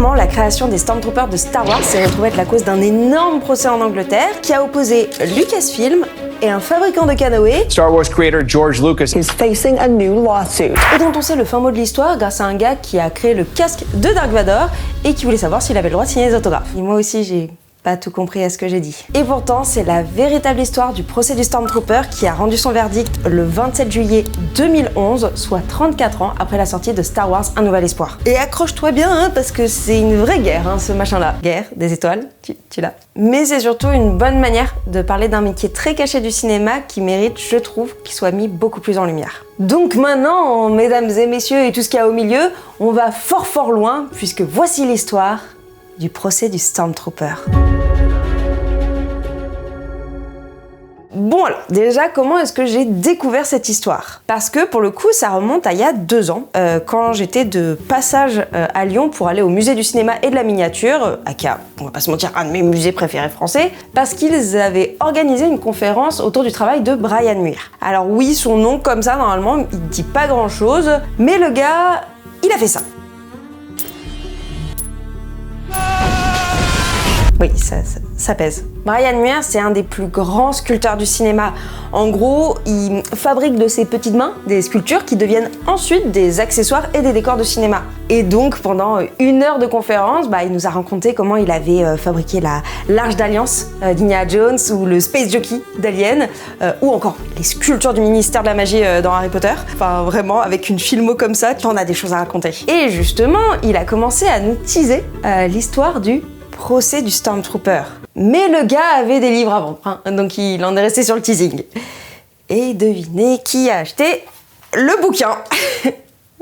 récemment, la création des Stormtroopers de Star Wars s'est retrouvée être la cause d'un énorme procès en Angleterre qui a opposé Lucasfilm et un fabricant de canoës, Star Wars creator George Lucas, is facing a new lawsuit. et dont on sait le fin mot de l'histoire grâce à un gars qui a créé le casque de Dark Vador et qui voulait savoir s'il avait le droit de signer les autographes. Et moi aussi, j'ai pas tout compris à ce que j'ai dit. Et pourtant, c'est la véritable histoire du procès du Stormtrooper qui a rendu son verdict le 27 juillet 2011, soit 34 ans après la sortie de Star Wars Un Nouvel Espoir. Et accroche-toi bien, hein, parce que c'est une vraie guerre, hein, ce machin-là. Guerre des étoiles, tu l'as. Mais c'est surtout une bonne manière de parler d'un métier très caché du cinéma qui mérite, je trouve, qu'il soit mis beaucoup plus en lumière. Donc maintenant, mesdames et messieurs et tout ce qu'il y a au milieu, on va fort loin, puisque voici l'histoire du procès du Stormtrooper. Bon alors, déjà, comment est-ce que j'ai découvert cette histoire? Parce que pour le coup, ça remonte à il y a 2 ans, quand j'étais de passage à Lyon pour aller au musée du cinéma et de la miniature, aka, on va pas se mentir, un de mes musées préférés français, parce qu'ils avaient organisé une conférence autour du travail de Brian Muir. Alors oui, son nom comme ça, normalement, il dit pas grand-chose, mais le gars, il a fait ça. Oui, ça pèse. Brian Muir, c'est un des plus grands sculpteurs du cinéma. En gros, il fabrique de ses petites mains des sculptures qui deviennent ensuite des accessoires et des décors de cinéma. Et donc, pendant 1 heure de conférence, il nous a raconté comment il avait fabriqué l'Arche d'Alliance d'Indiana Jones ou le Space Jockey d'Alien, ou encore les sculptures du ministère de la Magie dans Harry Potter. Enfin, vraiment, avec une filmo comme ça, tu en as des choses à raconter. Et justement, il a commencé à nous teaser l'histoire du procès du Stormtrooper. Mais le gars avait des livres à vendre, hein, donc il en est resté sur le teasing. Et devinez qui a acheté le bouquin.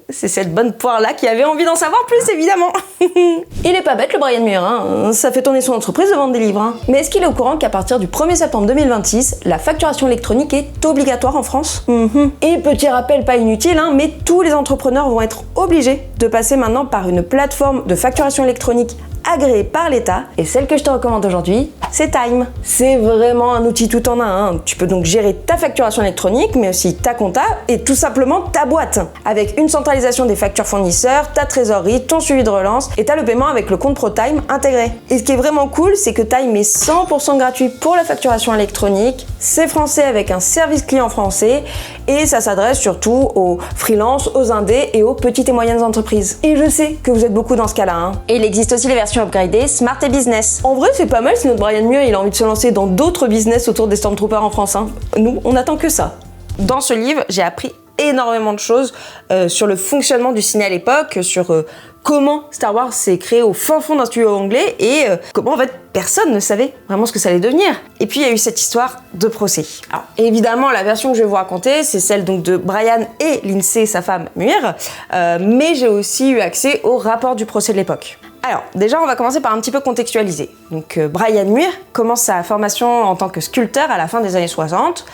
C'est cette bonne poire-là qui avait envie d'en savoir plus, évidemment. Il est pas bête, le Brian Muir, hein. Ça fait tourner son entreprise de vendre des livres. Hein. Mais est-ce qu'il est au courant qu'à partir du 1er septembre 2026, la facturation électronique est obligatoire en France? Et petit rappel pas inutile, hein, mais tous les entrepreneurs vont être obligés de passer maintenant par une plateforme de facturation électronique agréée par l'État, et celle que je te recommande aujourd'hui, c'est Time. C'est vraiment un outil tout en un, hein. Tu peux donc gérer ta facturation électronique, mais aussi ta compta et tout simplement ta boîte, avec une centralisation des factures fournisseurs, ta trésorerie, ton suivi de relance, et t'as le paiement avec le compte ProTime intégré. Et ce qui est vraiment cool, c'est que Time est 100% gratuit pour la facturation électronique, c'est français avec un service client français, et ça s'adresse surtout aux freelances, aux indés et aux petites et moyennes entreprises. Et je sais que vous êtes beaucoup dans ce cas-là, hein. Et il existe aussi les versions upgradées Smart et Business. En vrai, c'est pas mal si notre Brian Muir il a envie de se lancer dans d'autres business autour des Stormtroopers en France, hein. Nous, on attend que ça. Dans ce livre, j'ai appris énormément de choses sur le fonctionnement du ciné à l'époque, sur comment Star Wars s'est créé au fin fond d'un studio anglais et comment en fait personne ne savait vraiment ce que ça allait devenir. Et puis il y a eu cette histoire de procès. Alors évidemment la version que je vais vous raconter c'est celle donc de Brian et Lindsay, sa femme Muir, mais j'ai aussi eu accès au rapport du procès de l'époque. Alors, déjà, on va commencer par un petit peu contextualiser. Donc, Brian Muir commence sa formation en tant que sculpteur à la fin des années 60,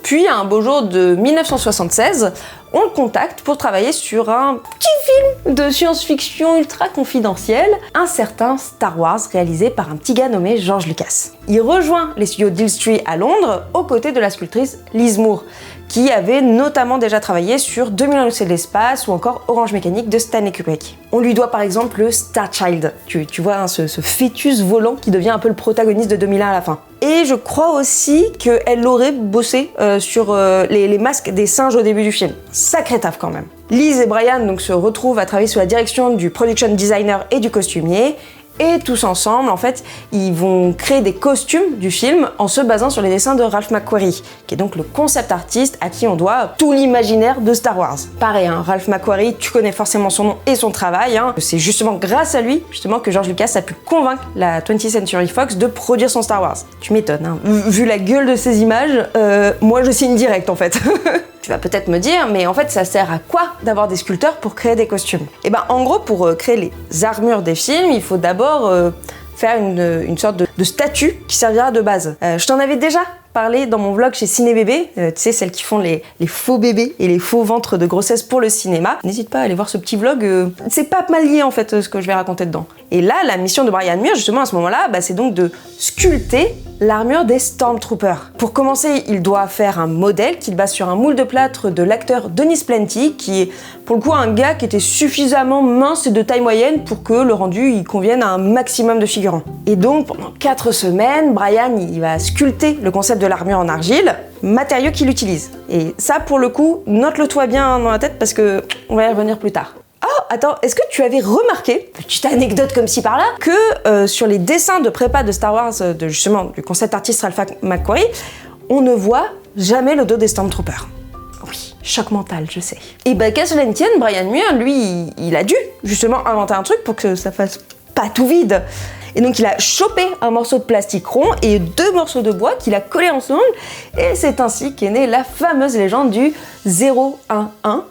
puis, un beau jour de 1976, on le contacte pour travailler sur un petit film de science-fiction ultra confidentiel, un certain Star Wars réalisé par un petit gars nommé George Lucas. Il rejoint les studios d'Elstree à Londres, aux côtés de la sculptrice Liz Moore, qui avait notamment déjà travaillé sur 2001 l'Odyssée de l'espace ou encore Orange Mécanique de Stanley Kubrick. On lui doit par exemple le Star Child, tu vois hein, ce fœtus volant qui devient un peu le protagoniste de 2001 à la fin. Et je crois aussi qu'elle aurait bossé sur les masques des singes au début du film. Sacré taf quand même. Liz et Brian donc se retrouvent à travailler sous la direction du production designer et du costumier. Et tous ensemble, en fait, ils vont créer des costumes du film en se basant sur les dessins de Ralph McQuarrie, qui est donc le concept artiste à qui on doit tout l'imaginaire de Star Wars. Pareil, hein, Ralph McQuarrie, tu connais forcément son nom et son travail. Hein. C'est justement grâce à lui, justement, que George Lucas a pu convaincre la 20th Century Fox de produire son Star Wars. Tu m'étonnes, hein. Vu la gueule de ces images, moi je signe direct en fait. Tu vas peut-être me dire, mais en fait, ça sert à quoi d'avoir des sculpteurs pour créer des costumes? Et ben, en gros, pour créer les armures des films, il faut d'abord faire une sorte de statue qui servira de base. Je t'en avais déjà parlé dans mon vlog chez Cinébébé, tu sais, celles qui font les faux bébés et les faux ventres de grossesse pour le cinéma. N'hésite pas à aller voir ce petit vlog, c'est pas mal lié en fait ce que je vais raconter dedans. Et là, la mission de Bryan Muir, justement à ce moment-là, c'est donc de sculpter l'armure des Stormtroopers. Pour commencer, il doit faire un modèle qu'il base sur un moule de plâtre de l'acteur Dennis Plenty, qui est pour le coup un gars qui était suffisamment mince et de taille moyenne pour que le rendu il convienne à un maximum de figurants. Et donc pendant 4 semaines, Bryan il va sculpter le concept de l'armure en argile, matériau qu'il utilise. Et ça pour le coup, note-le toi bien dans la tête parce que on va y revenir plus tard. Oh, attends, est-ce que tu avais remarqué, petite anecdote comme ci par là, que sur les dessins de prépa de Star Wars, du concept artiste Ralph McQuarrie, on ne voit jamais le dos des Stormtroopers. Oui, choc mental, je sais. Et qu'à cela ne tienne, Bryan Muir, lui, il a dû justement inventer un truc pour que ça fasse pas tout vide. Et donc il a chopé un morceau de plastique rond et 2 morceaux de bois qu'il a collés ensemble, et c'est ainsi qu'est née la fameuse légende du 011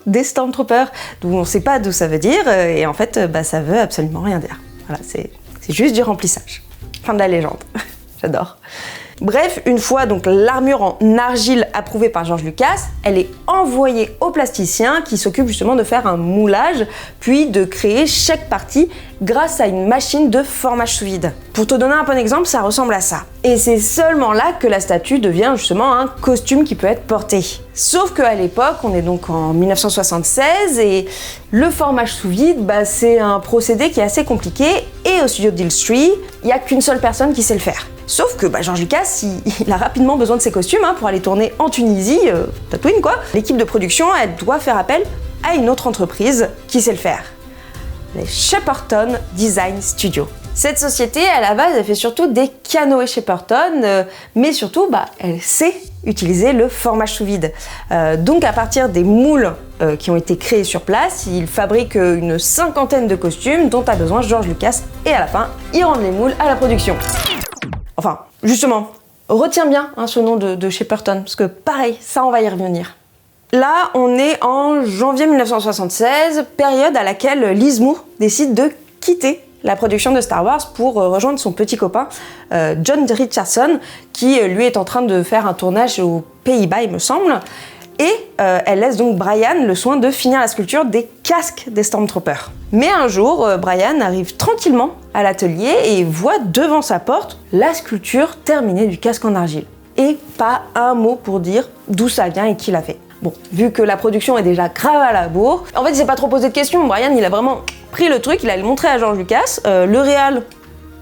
des Stormtroopers, d'où on sait pas d'où ça veut dire, et en fait ça veut absolument rien dire. Voilà, c'est juste du remplissage. Fin de la légende. J'adore. Bref, une fois donc l'armure en argile approuvée par George Lucas, elle est envoyée au plasticien qui s'occupe justement de faire un moulage, puis de créer chaque partie grâce à une machine de formage sous vide. Pour te donner un bon exemple, ça ressemble à ça. Et c'est seulement là que la statue devient justement un costume qui peut être porté. Sauf qu'à l'époque, on est donc en 1976 et le formage sous vide, c'est un procédé qui est assez compliqué et au studio d'Elstree, il n'y a qu'une seule personne qui sait le faire. Sauf que George Lucas, il a rapidement besoin de ses costumes pour aller tourner en Tunisie, Tatooine quoi. L'équipe de production, elle doit faire appel à une autre entreprise qui sait le faire. Les Shepperton Design Studio. Cette société, à la base, elle fait surtout des canoës Shepperton, mais surtout, elle sait utiliser le formage sous vide. Donc à partir des moules qui ont été créés sur place, il fabrique une 50aine de costumes dont a besoin George Lucas, et à la fin, ils rendent les moules à la production. Enfin, justement, retiens bien ce nom de Shepperton, parce que pareil, ça on va y revenir. Là, on est en janvier 1976, période à laquelle Liz Moore décide de quitter la production de Star Wars pour rejoindre son petit copain John Richardson, qui lui est en train de faire un tournage aux Pays-Bas, il me semble. Et elle laisse donc Bryan le soin de finir la sculpture des casques des Stormtroopers. Mais un jour, Bryan arrive tranquillement à l'atelier et voit devant sa porte la sculpture terminée du casque en argile. Et pas un mot pour dire d'où ça vient et qui l'a fait. Bon, vu que la production est déjà grave à la bourre, en fait il s'est pas trop posé de questions. Bryan il a vraiment pris le truc, il a le montré à George Lucas, le réal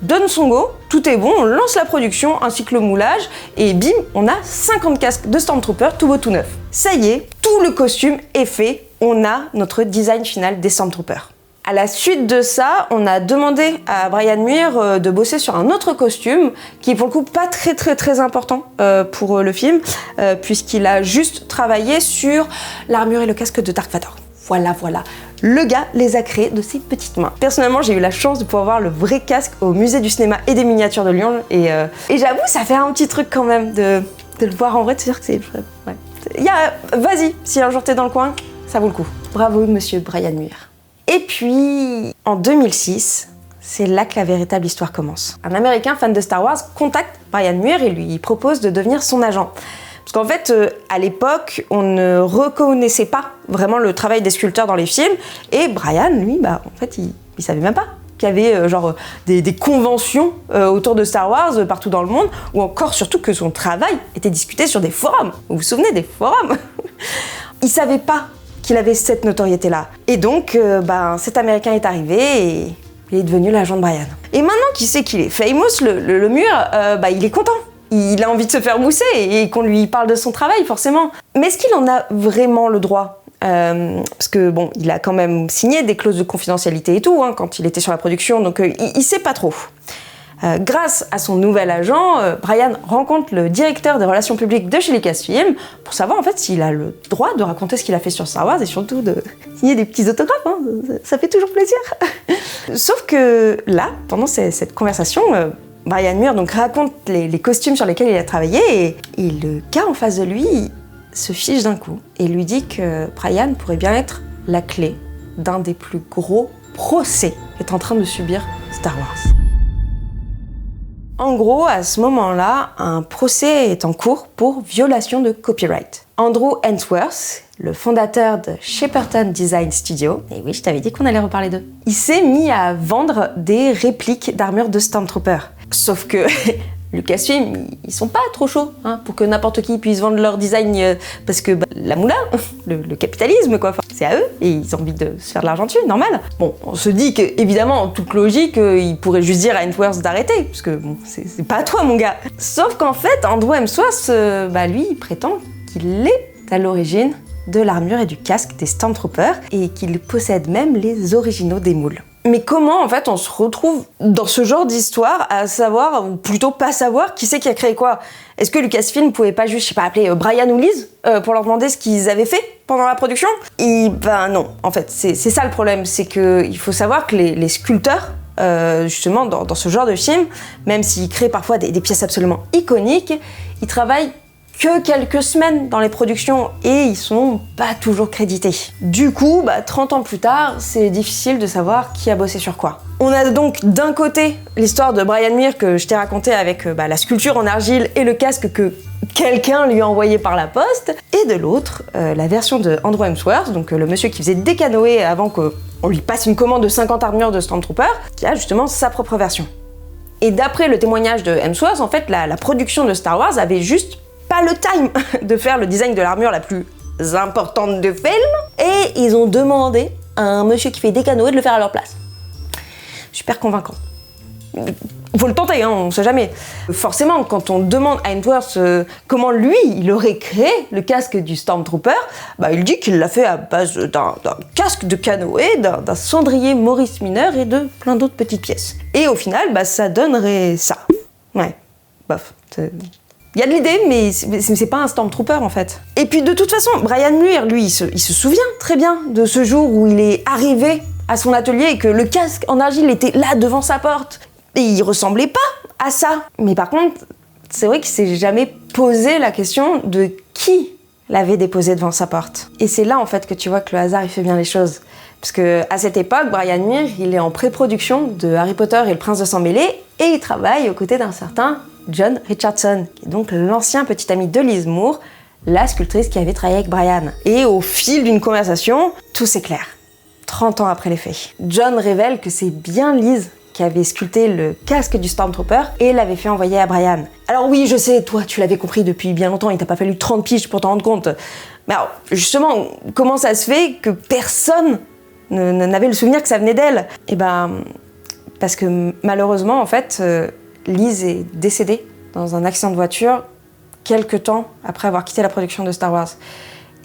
donne son go, tout est bon, on lance la production ainsi que le moulage, et bim, on a 50 casques de Stormtroopers tout beau tout neuf. Ça y est, tout le costume est fait, on a notre design final des Stormtroopers. À la suite de ça, on a demandé à Bryan Muir de bosser sur un autre costume qui est pour le coup pas très important pour le film, puisqu'il a juste travaillé sur l'armure et le casque de Dark Vador. Voilà. Le gars les a créés de ses petites mains. Personnellement, j'ai eu la chance de pouvoir voir le vrai casque au musée du cinéma et des miniatures de Lyon, et j'avoue, ça fait un petit truc quand même de le voir en vrai, de se dire que c'est... Ouais. Vas-y, si un jour t'es dans le coin, ça vaut le coup. Bravo, monsieur Bryan Muir. Et puis, en 2006, c'est là que la véritable histoire commence. Un Américain fan de Star Wars contacte Bryan Muir et lui propose de devenir son agent. Parce qu'en fait, à l'époque, on ne reconnaissait pas vraiment le travail des sculpteurs dans les films, et Bryan, lui, en fait, il savait même pas qu'il y avait des conventions autour de Star Wars partout dans le monde, ou encore surtout que son travail était discuté sur des forums. Vous vous souvenez des forums? Il savait pas qu'il avait cette notoriété-là. Et donc, cet Américain est arrivé et il est devenu l'agent de Bryan. Et maintenant qu'il sait qu'il est famous, le Muir, il est content. Il a envie de se faire mousser et qu'on lui parle de son travail, forcément. Mais est-ce qu'il en a vraiment le droit ? Parce que, il a quand même signé des clauses de confidentialité et tout, quand il était sur la production, donc il sait pas trop. Grâce à son nouvel agent, Bryan rencontre le directeur des relations publiques de chez Lucasfilm pour savoir en fait s'il a le droit de raconter ce qu'il a fait sur Star Wars et surtout de signer des petits autographes, ça fait toujours plaisir. Sauf que là, pendant cette conversation, Bryan Muir donc raconte les costumes sur lesquels il a travaillé et le gars en face de lui se fiche d'un coup et lui dit que Bryan pourrait bien être la clé d'un des plus gros procès qu'est en train de subir Star Wars. En gros, à ce moment-là, un procès est en cours pour violation de copyright. Andrew Ainsworth, le fondateur de Shepperton Design Studio, et oui, je t'avais dit qu'on allait reparler d'eux, il s'est mis à vendre des répliques d'armures de Stormtroopers. Sauf que Lucasfilm, ils sont pas trop chauds pour que n'importe qui puisse vendre leur design parce que la moula, le capitalisme quoi, c'est à eux et ils ont envie de se faire de l'argent dessus, normal. Bon, on se dit que évidemment en toute logique, ils pourraient juste dire à Ainsworth d'arrêter parce que bon, c'est pas à toi mon gars. Sauf qu'en fait, Andrew Ainsworth, lui, il prétend qu'il est à l'origine de l'armure et du casque des Stormtroopers et qu'il possède même les originaux des moules. Mais comment, en fait, on se retrouve dans ce genre d'histoire à savoir, ou plutôt pas savoir, qui c'est qui a créé quoi? Est-ce que Lucasfilm pouvait pas juste, appeler Brian ou Liz pour leur demander ce qu'ils avaient fait pendant la production? Et non, en fait, c'est ça le problème, c'est qu'il faut savoir que les sculpteurs, justement, dans ce genre de film, même s'ils créent parfois des pièces absolument iconiques, ils travaillent que quelques semaines dans les productions et ils sont pas toujours crédités. Du coup, 30 ans plus tard, c'est difficile de savoir qui a bossé sur quoi. On a donc d'un côté l'histoire de Brian Muir que je t'ai raconté avec la sculpture en argile et le casque que quelqu'un lui a envoyé par la poste, et de l'autre, la version de Andrew Ainsworth, donc le monsieur qui faisait des canoës avant qu'on lui passe une commande de 50 armures de Stormtrooper, qui a justement sa propre version. Et d'après le témoignage de Ainsworth, en fait, la production de Star Wars avait juste pas le time de faire le design de l'armure la plus importante du film, et ils ont demandé à un monsieur qui fait des canoës de le faire à leur place. Super convaincant. Faut le tenter, on sait jamais. Forcément, quand on demande à Ainsworth comment lui, il aurait créé le casque du Stormtrooper, il dit qu'il l'a fait à base d'un casque de canoë, d'un cendrier Maurice Mineur et de plein d'autres petites pièces. Et au final, ça donnerait ça. Ouais, bof. Il y a de l'idée, mais c'est pas un Stormtrooper en fait. Et puis de toute façon, Brian Muir, lui, il se souvient très bien de ce jour où il est arrivé à son atelier et que le casque en argile était là devant sa porte. Et il ressemblait pas à ça. Mais par contre, c'est vrai qu'il s'est jamais posé la question de qui l'avait déposé devant sa porte. Et c'est là en fait que tu vois que le hasard il fait bien les choses. Parce que à cette époque, Brian Muir, il est en pré-production de Harry Potter et le Prince de Sang-Mêlé et il travaille aux côtés d'un certain John Richardson, qui est donc l'ancien petit ami de Liz Moore, la sculptrice qui avait travaillé avec Brian. Et au fil d'une conversation, tout s'éclaire. 30 ans après les faits. John révèle que c'est bien Liz qui avait sculpté le casque du Stormtrooper et l'avait fait envoyer à Brian. Alors oui, je sais, toi, tu l'avais compris depuis bien longtemps, il t'a pas fallu 30 piges pour t'en rendre compte. Mais alors, justement, comment ça se fait que personne n'avait le souvenir que ça venait d'elle? Parce que malheureusement, en fait, Liz est décédée dans un accident de voiture quelques temps après avoir quitté la production de Star Wars.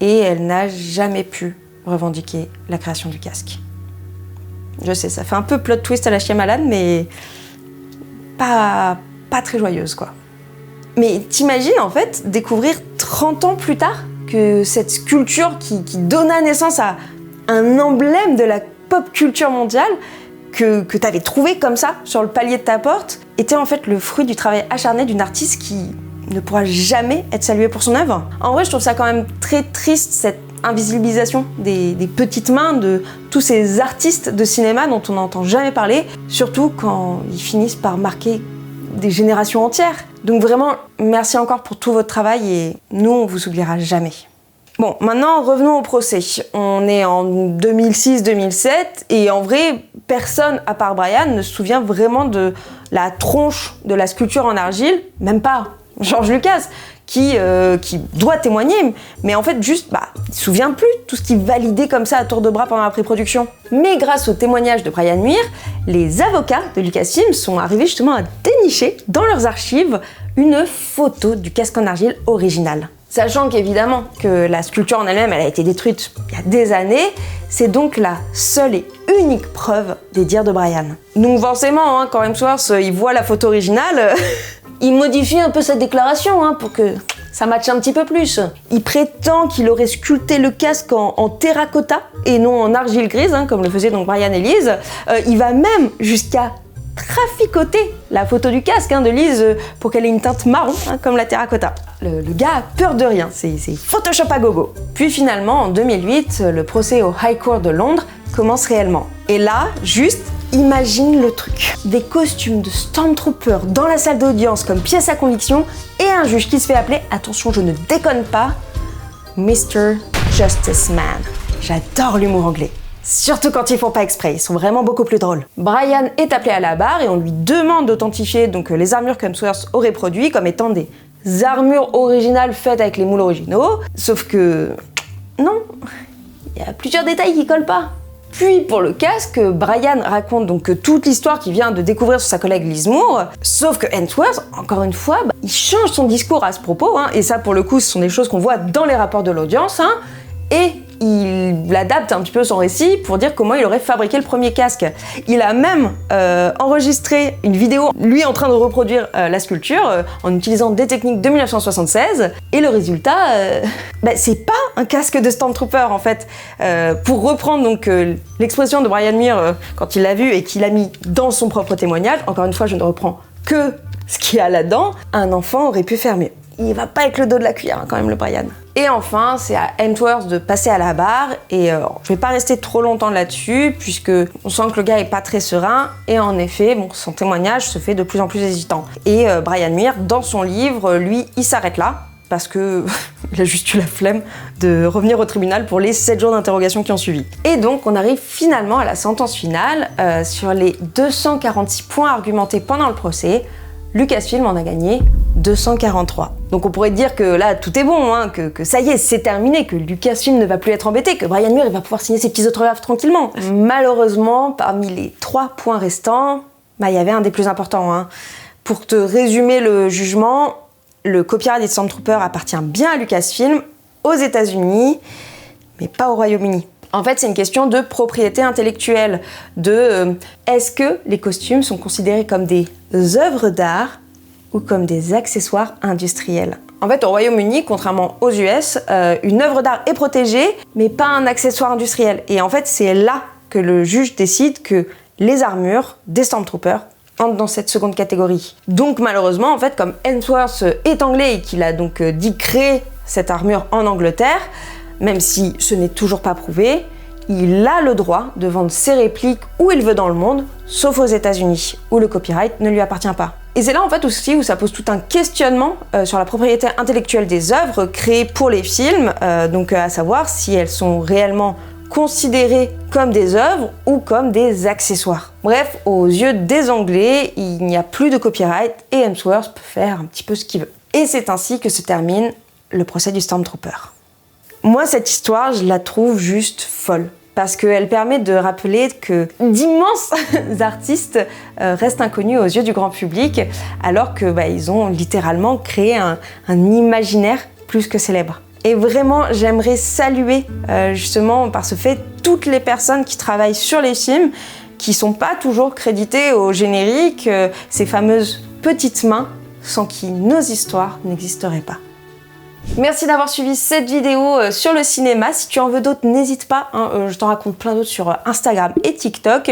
Et elle n'a jamais pu revendiquer la création du casque. Je sais, ça fait un peu plot twist à la Shyamalan, mais pas très joyeuse, quoi. Mais t'imagines, en fait, découvrir 30 ans plus tard que cette sculpture qui donna naissance à un emblème de la pop culture mondiale que t'avais trouvé comme ça, sur le palier de ta porte, était en fait le fruit du travail acharné d'une artiste qui ne pourra jamais être saluée pour son œuvre. En vrai, je trouve ça quand même très triste, cette invisibilisation des petites mains de tous ces artistes de cinéma dont on n'entend jamais parler, surtout quand ils finissent par marquer des générations entières. Donc vraiment, merci encore pour tout votre travail et nous, on vous oubliera jamais. Bon, maintenant, revenons au procès. On est en 2006-2007 et en vrai, personne, à part Brian, ne se souvient vraiment de la tronche de la sculpture en argile, même pas George Lucas, qui doit témoigner, mais en fait, juste, il se souvient plus de tout ce qu'il validait comme ça à tour de bras pendant la pré-production. Mais grâce au témoignage de Brian Muir, les avocats de Lucasfilm sont arrivés justement à dénicher dans leurs archives une photo du casque en argile original. Sachant qu'évidemment que la sculpture en elle-même, elle a été détruite il y a des années, c'est donc la seule et unique preuve des dires de Brian. Donc forcément, quand Ainsworth il voit la photo originale, il modifie un peu sa déclaration pour que ça matche un petit peu plus. Il prétend qu'il aurait sculpté le casque en terracotta et non en argile grise, comme le faisaient donc Brian et Liz. Il va même jusqu'à traficoter la photo du casque de Liz pour qu'elle ait une teinte marron, comme la terracotta. Le gars a peur de rien, c'est Photoshop à gogo. Puis finalement, en 2008, le procès au High Court de Londres commence réellement. Et là, juste Imagine le truc. Des costumes de Stormtrooper dans la salle d'audience comme pièce à conviction et un juge qui se fait appeler, attention je ne déconne pas, Mr. Justice Man. J'adore l'humour anglais. Surtout quand ils font pas exprès, ils sont vraiment beaucoup plus drôles. Brian est appelé à la barre et on lui demande d'authentifier donc les armures qu'Hemsworth aurait produites comme étant des armures originales faites avec les moules originaux. Sauf que non, il y a plusieurs détails qui collent pas. Puis pour le casque, Brian raconte donc toute l'histoire qu'il vient de découvrir sur sa collègue Liz Moore, sauf que Hemsworth, encore une fois, il change son discours à ce propos, et ça pour le coup ce sont des choses qu'on voit dans les rapports de l'audience, et il adapte un petit peu son récit pour dire comment il aurait fabriqué le premier casque. Il a même enregistré une vidéo, lui en train de reproduire la sculpture en utilisant des techniques de 1976, et le résultat, c'est pas un casque de Stormtrooper en fait. Pour reprendre donc l'expression de Brian Muir quand il l'a vu et qu'il a mis dans son propre témoignage, encore une fois je ne reprends que ce qu'il y a là-dedans, un enfant aurait pu faire mieux. Il va pas avec le dos de la cuillère quand même le Brian. Et enfin, c'est à Hemsworth de passer à la barre et je vais pas rester trop longtemps là-dessus puisque on sent que le gars est pas très serein et en effet, son témoignage se fait de plus en plus hésitant. Et Brian Muir, dans son livre, lui, il s'arrête là parce que il a juste eu la flemme de revenir au tribunal pour les 7 jours d'interrogation qui ont suivi. Et donc, on arrive finalement à la sentence finale. Sur les 246 points argumentés pendant le procès, Lucasfilm en a gagné 243. Donc on pourrait dire que là tout est bon, que ça y est, c'est terminé, que Lucasfilm ne va plus être embêté, que Brian Muir il va pouvoir signer ses petits autographes tranquillement. Malheureusement, parmi les 3 points restants, il y avait un des plus importants. Pour te résumer le jugement, le copyright des Stormtroopers appartient bien à Lucasfilm aux États-Unis, mais pas au Royaume-Uni. En fait, c'est une question de propriété intellectuelle, est-ce que les costumes sont considérés comme des œuvres d'art ou comme des accessoires industriels. En fait, au Royaume-Uni, contrairement aux US, une œuvre d'art est protégée, mais pas un accessoire industriel. Et en fait, c'est là que le juge décide que les armures des Stormtroopers entrent dans cette seconde catégorie. Donc malheureusement, en fait, comme Hemsworth est anglais et qu'il a donc dit créer cette armure en Angleterre, même si ce n'est toujours pas prouvé, il a le droit de vendre ses répliques où il veut dans le monde, sauf aux États-Unis, où le copyright ne lui appartient pas. Et c'est là en fait aussi où ça pose tout un questionnement sur la propriété intellectuelle des œuvres créées pour les films, donc à savoir si elles sont réellement considérées comme des œuvres ou comme des accessoires. Bref, aux yeux des Anglais, il n'y a plus de copyright et Hemsworth peut faire un petit peu ce qu'il veut. Et c'est ainsi que se termine le procès du Stormtrooper. Moi, cette histoire, je la trouve juste folle. Parce qu'elle permet de rappeler que d'immenses artistes restent inconnus aux yeux du grand public, alors que ils ont littéralement créé un imaginaire plus que célèbre. Et vraiment, j'aimerais saluer justement par ce fait toutes les personnes qui travaillent sur les films, qui sont pas toujours créditées au générique, ces fameuses petites mains sans qui nos histoires n'existeraient pas. Merci d'avoir suivi cette vidéo sur le cinéma. Si tu en veux d'autres, n'hésite pas, je t'en raconte plein d'autres sur Instagram et TikTok.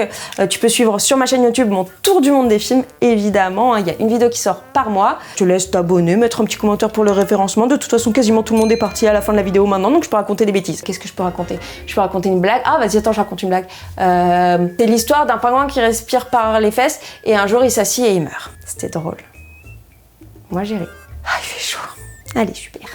Tu peux suivre sur ma chaîne YouTube mon tour du monde des films, évidemment. Il y a une vidéo qui sort par mois. Je te laisse t'abonner, mettre un petit commentaire pour le référencement. De toute façon, quasiment tout le monde est parti à la fin de la vidéo maintenant, donc je peux raconter des bêtises. Qu'est-ce que je peux raconter? Je peux raconter une blague. Ah, vas-y, attends, je raconte une blague. C'est l'histoire d'un pingouin qui respire par les fesses et un jour il s'assied et il meurt. C'était drôle. Moi, j'ai ri. Ah, il fait chaud. Allez, super.